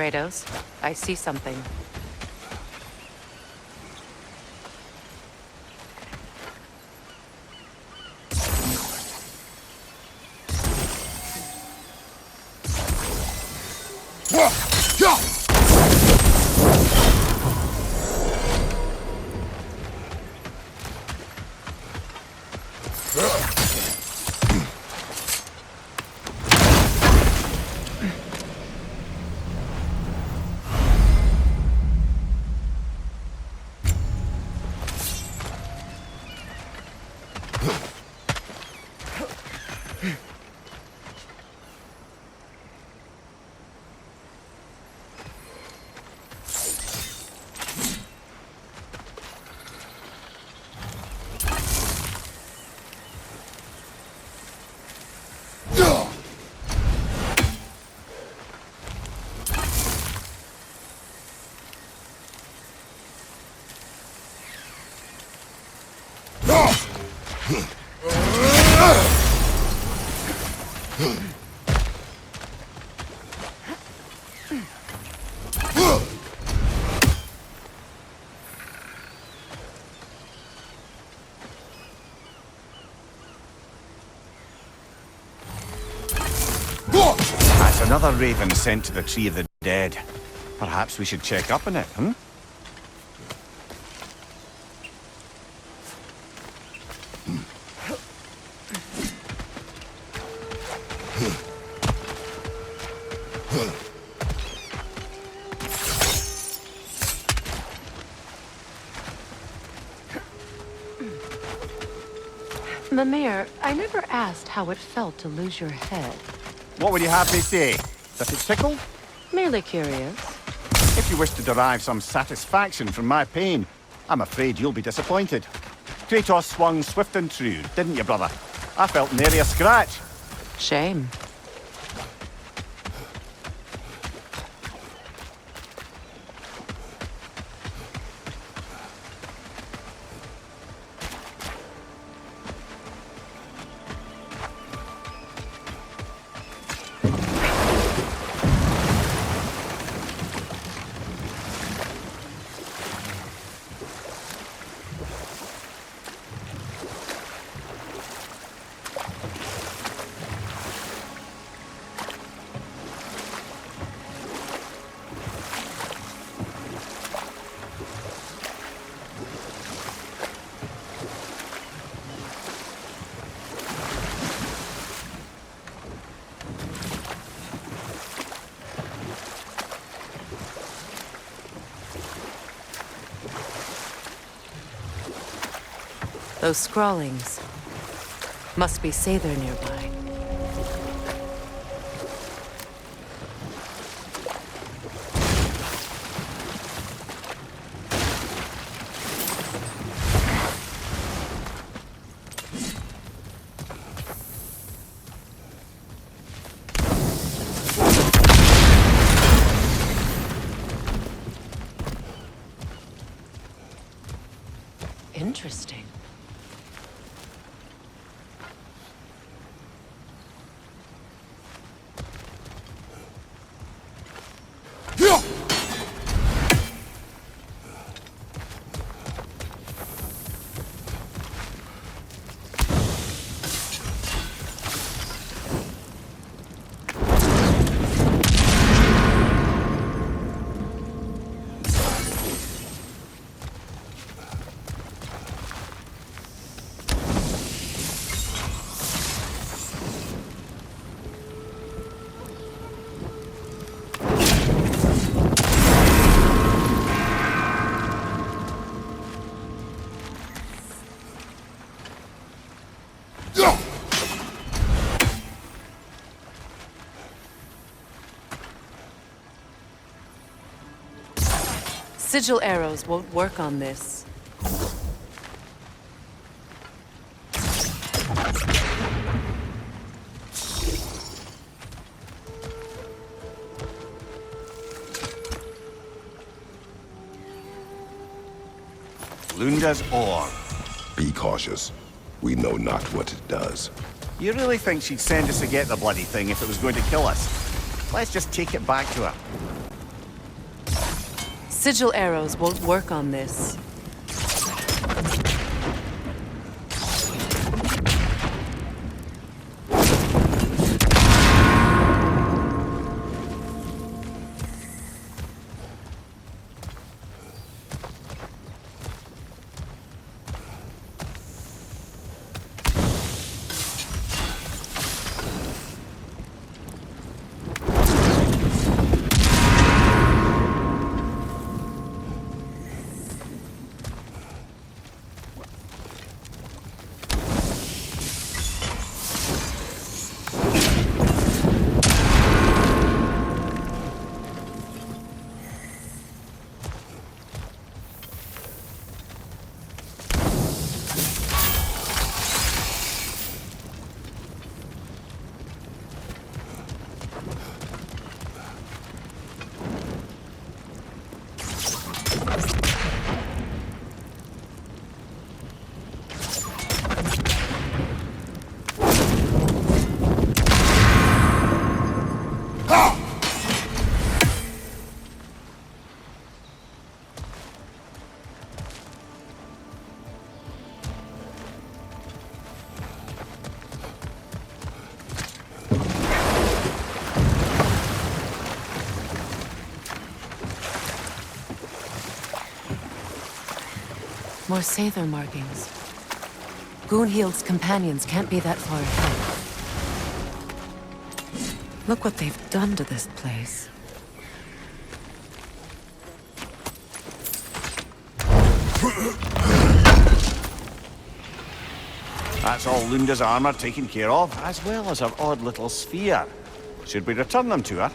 Kratos, I see something. That's another raven sent to the Tree of the Dead. Perhaps we should check up on it, hmm? Mimir, I never asked how it felt to lose your head. What would you have me say? That it tickled? Merely curious. If you wish to derive some satisfaction from my pain, I'm afraid you'll be disappointed. Kratos swung swift and true, didn't you, brother? I felt nary a scratch. Shame. Those scrawlings must be Sather nearby. Interesting. Sigil arrows won't work on this. Lunda's ore. Be cautious. We know not what it does. You really think she'd send us to get the bloody thing if it was going to kill us? Let's just take it back to her. Sigil arrows won't work on this. More Sather markings. Gunhild's companions can't be that far ahead. Look what they've done to this place. That's all Lunda's armor taken care of, as well as her odd little sphere. Should we return them to her?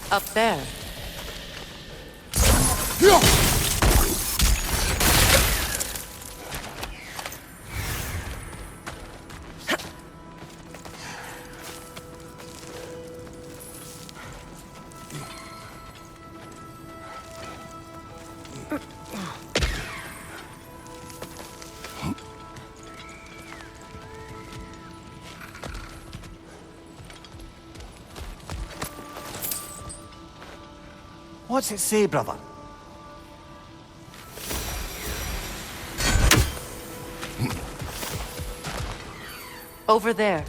Up there. What's it say, brother? Over there.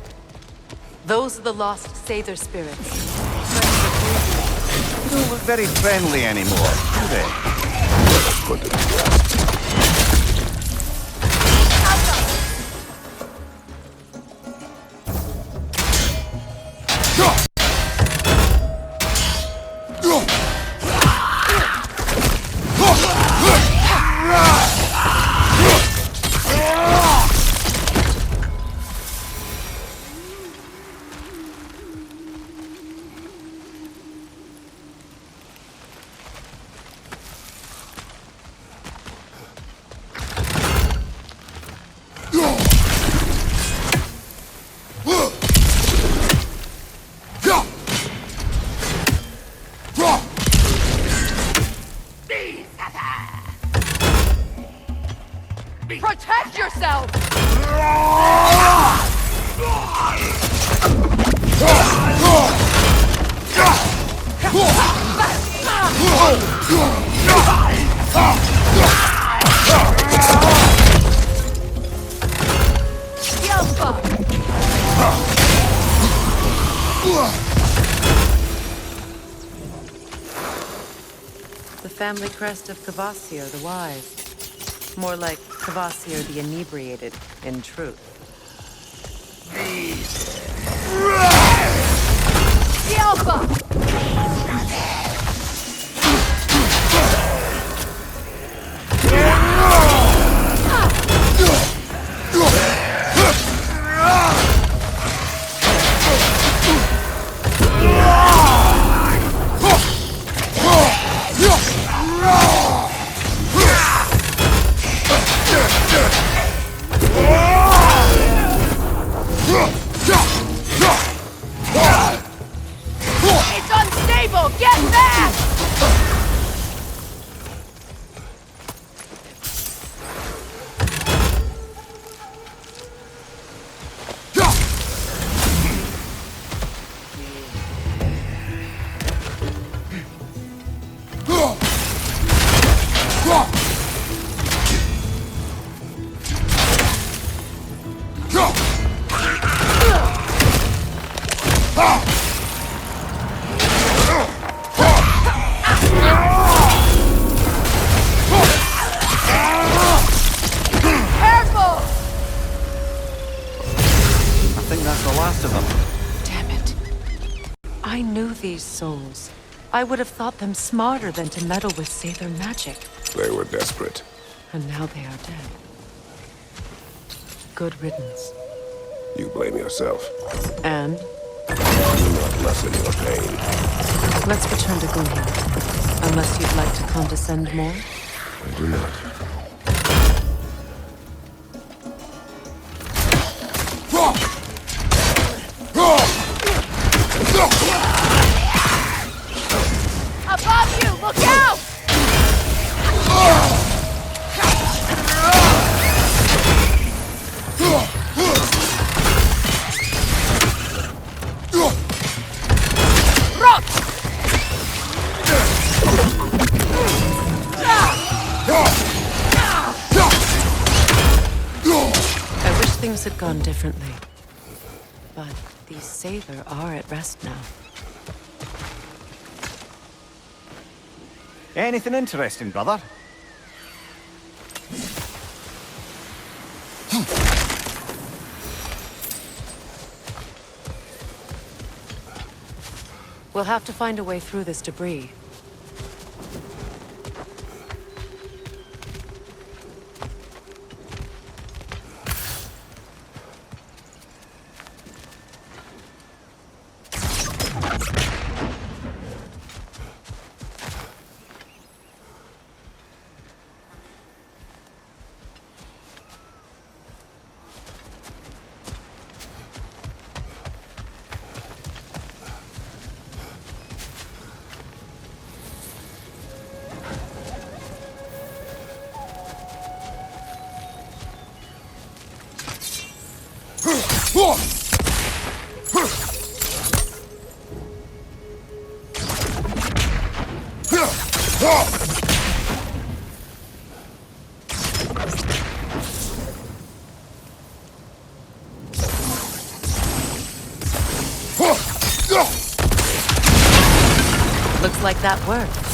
Those are the lost Sather spirits. They don't look very friendly anymore, do they? Put it to rest. Protect yourself! family crest of Kvasir the Wise. More like Kvasir the Inebriated, in truth. The Alpha! It's unstable! Get back! I think that's the last of them. Damn it. I knew these souls. I would have thought them smarter than to meddle with Sather magic. They were desperate. And now they are dead. Good riddance. You blame yourself. And Do not lessen your pain. let's return to Gunhild. Unless you'd like to condescend more? I do not. Above you! Look out! Rot! I wish things had gone differently. But these Sather are at rest now. Anything interesting, brother? We'll have to find a way through this debris. Looks like that worked.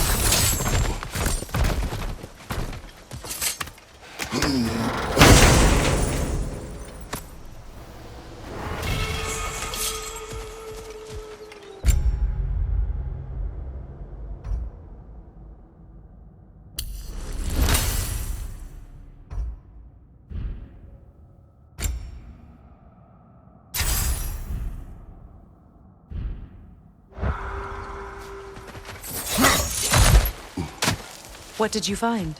What did you find?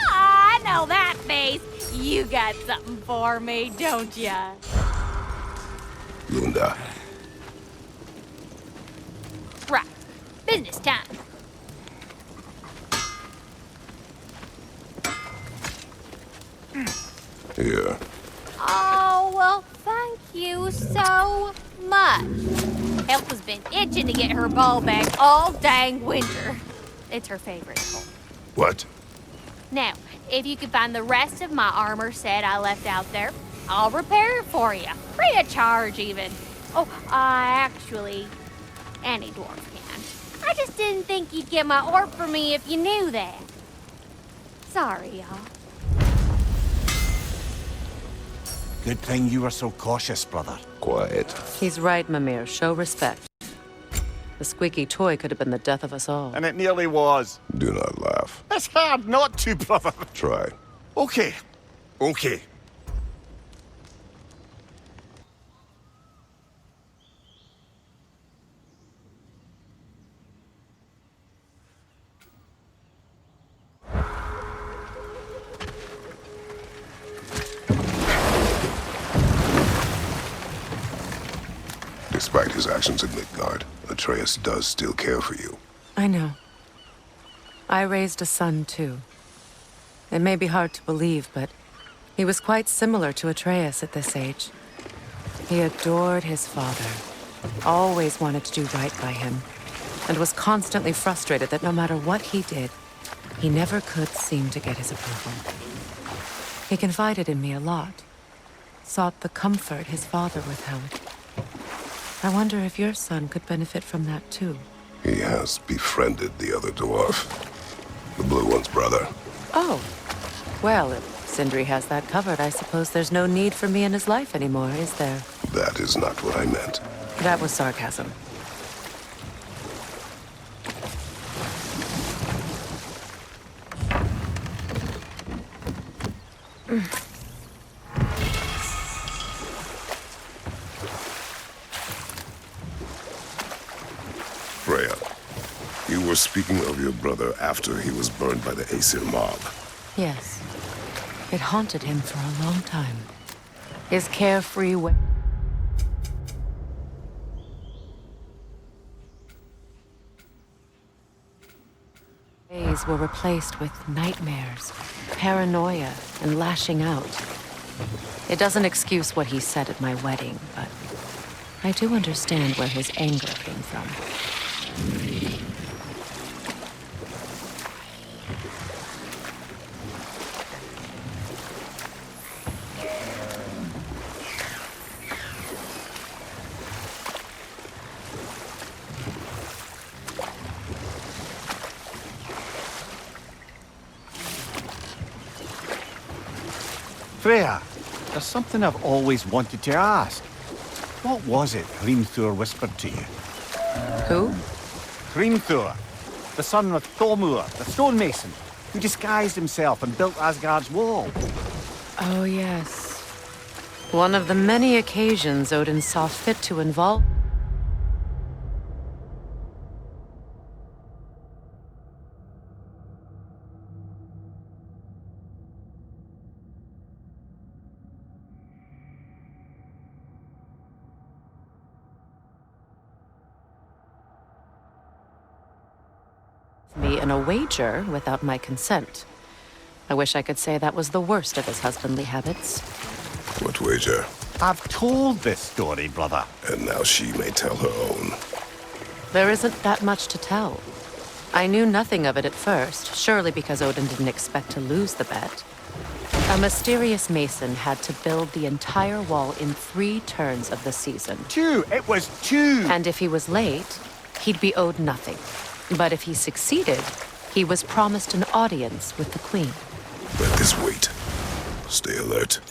I know that face. You got something for me, don't ya? Lunda. Right. Business time. Here. Oh, well, thank you so much. Elf has been itching to get her ball back all dang winter. It's her favorite. What? Now, if you could find the rest of my armor set I left out there, I'll repair it for you. Free of charge, even. Oh, actually, any dwarf can. I just didn't think you'd get my orb for me if you knew that. Sorry, y'all. Good thing you were so cautious, brother. Quiet. He's right, Mimir. Show respect. The squeaky toy could have been the death of us all. And it nearly was. Do not laugh. It's hard not to, brother. Try. Okay. Okay. Despite his actions in Midgard, Atreus does still care for you. I know. I raised a son, too. It may be hard to believe, but he was quite similar to Atreus at this age. He adored his father, always wanted to do right by him, and was constantly frustrated that no matter what he did, he never could seem to get his approval. He confided in me a lot, sought the comfort his father withheld. I wonder if your son could benefit from that, too. He has befriended the other dwarf. The blue one's brother. Oh. Well, if Sindri has that covered, I suppose there's no need for me in his life anymore, is there? That is not what I meant. That was sarcasm. Freya, you were speaking of your brother after he was burned by the Aesir mob. Yes. It haunted him for a long time. His carefree way. Days were replaced with nightmares, paranoia, and lashing out. It doesn't excuse what he said at my wedding, but I do understand where his anger came from. Freya, there's something I've always wanted to ask. What was it Hrimthur whispered to you? Who? Hrimthur, the son of Thormur, the stonemason, who disguised himself and built Asgard's wall. Oh, yes. One of the many occasions Odin saw fit to involve me in a wager without my consent. I wish I could say that was the worst of his husbandly habits. What wager? I've told this story, brother. And now she may tell her own. There isn't that much to tell. I knew nothing of it at first, surely because Odin didn't expect to lose the bet. A mysterious mason had to build the entire wall in 3 turns of the season. 2! It was 2! And if he was late, he'd be owed nothing. But if he succeeded, he was promised an audience with the queen. Let this wait. Stay alert.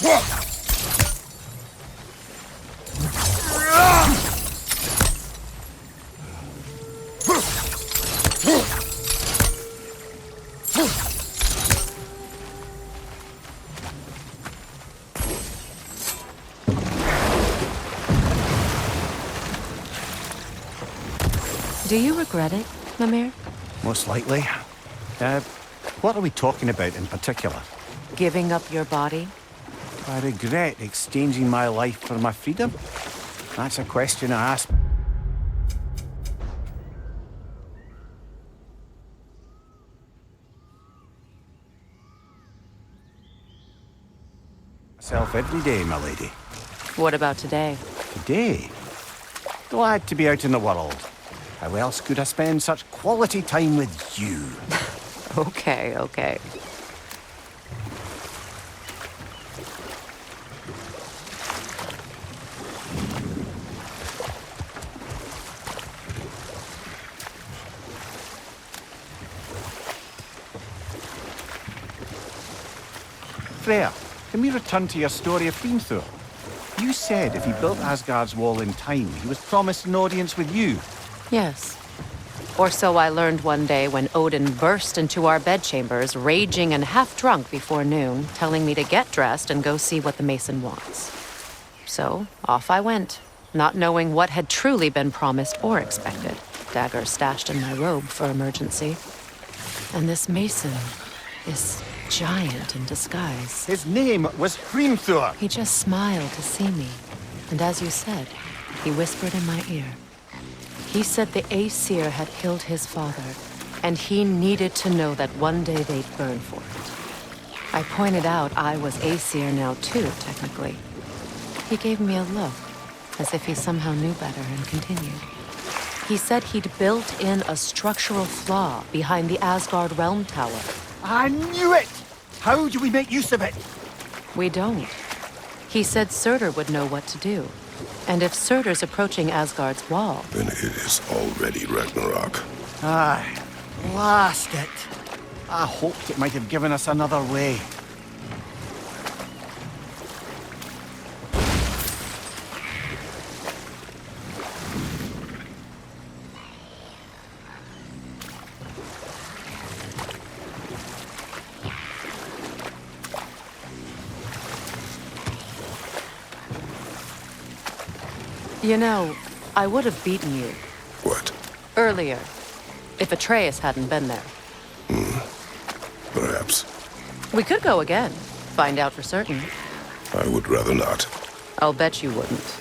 Do you regret it, Mimir? Most likely. What are we talking about in particular? Giving up your body? I regret exchanging my life for my freedom? That's a question I ask myself every day, my lady. What about today? Today? Glad to be out in the world. How else could I spend such quality time with you? Okay, okay. Freya, can we return to your story of Hrimthur? You said if he built Asgard's wall in time, he was promised an audience with you. Yes. Or so I learned one day when Odin burst into our bedchambers, raging and half-drunk before noon, telling me to get dressed and go see what the mason wants. So, off I went, not knowing what had truly been promised or expected. Dagger stashed in my robe for emergency. And this mason is giant in disguise. His name was Hrimthur. He just smiled to see me. And as you said, he whispered in my ear. He said the Aesir had killed his father, and he needed to know that one day they'd burn for it. I pointed out I was Aesir now too, technically. He gave me a look, as if he somehow knew better, and continued. He said he'd built in a structural flaw behind the Asgard Realm Tower. I knew it! How do we make use of it? We don't. He said Surtur would know what to do. And if Surtur's approaching Asgard's wall... Then it is already Ragnarok. Aye, blast it. I hoped it might have given us another way. You know, I would have beaten you What? earlier, if Atreus hadn't been there. Perhaps. We could go again, find out for certain. I would rather not. I'll bet you wouldn't.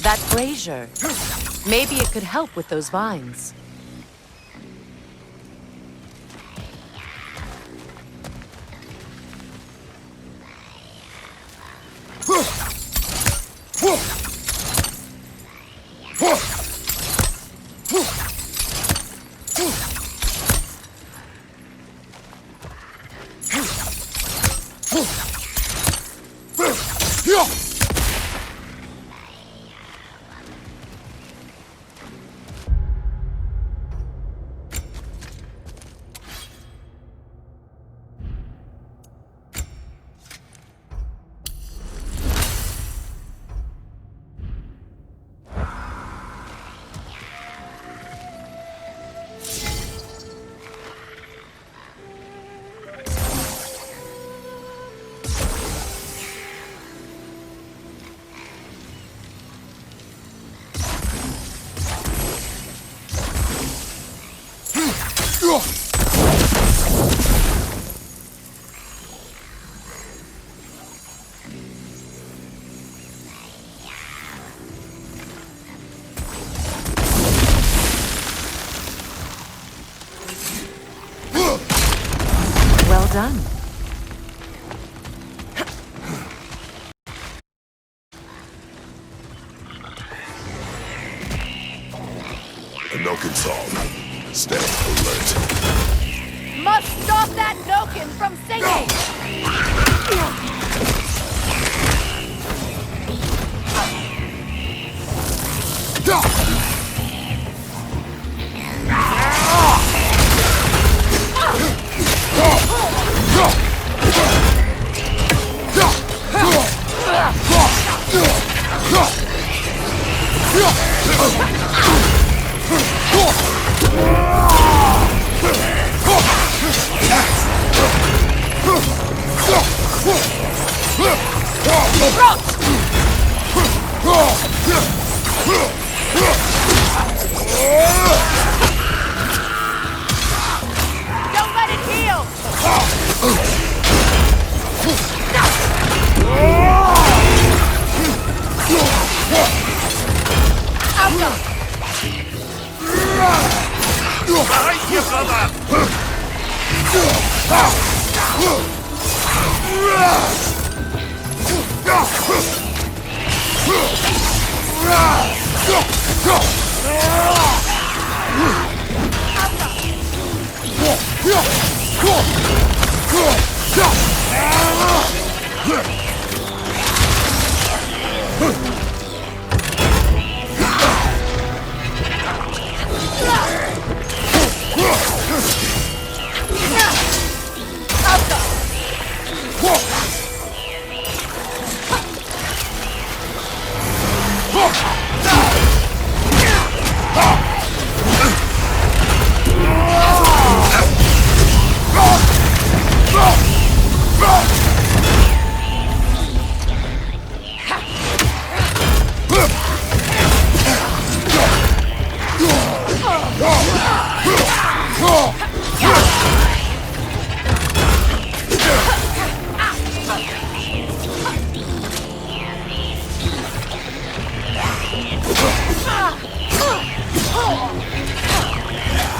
That brazier. Maybe it could help with those vines. Well done. Anoken song. Stay alert. Must stop that Noken from singing! Don't let it heal! Behind you, brother!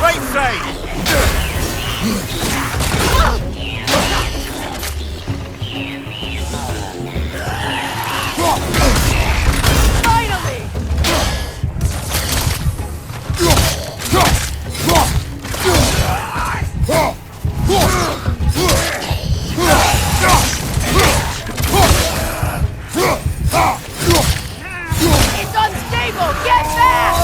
Right side! It's unstable! Get back!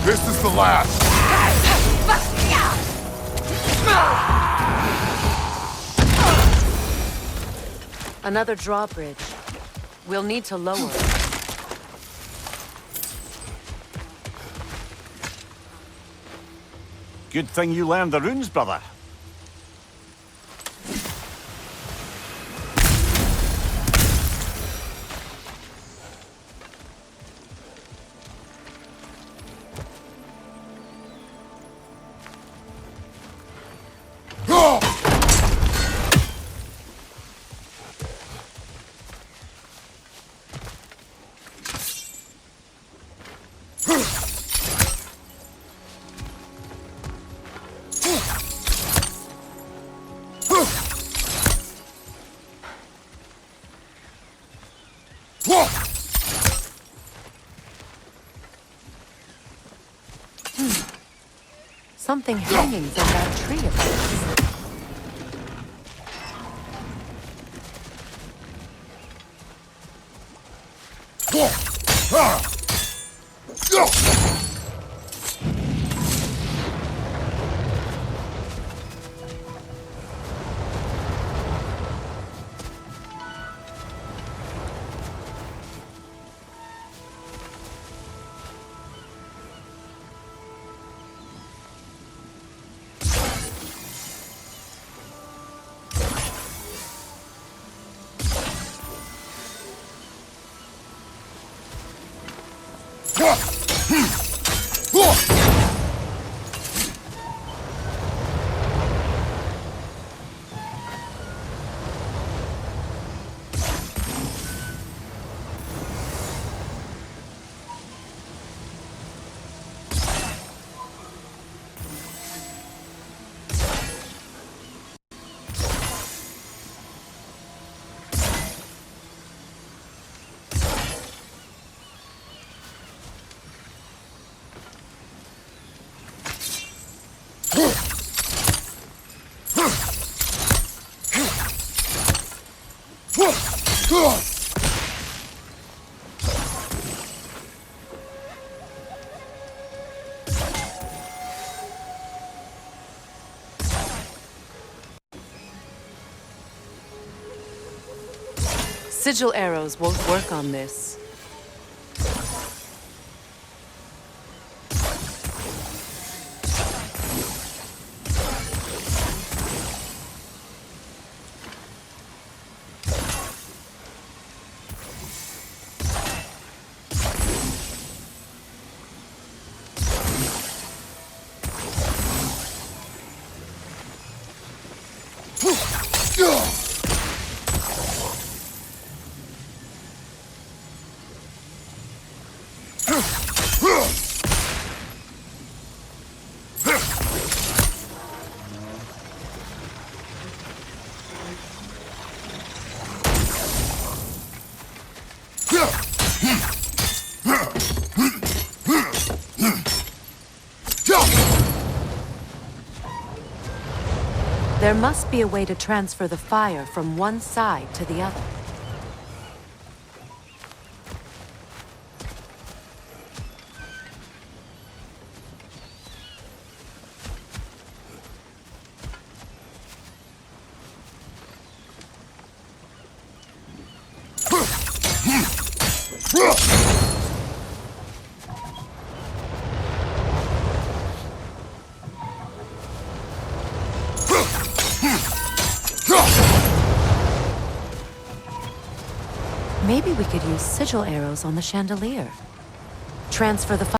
This is the last. Another drawbridge. We'll need to lower it. Good thing you learned the runes, brother. Something hanging from that tree of yours. Sigil arrows won't work on this. There must be a way to transfer the fire from one side to the other. Maybe we could use sigil arrows on the chandelier. Transfer the fire.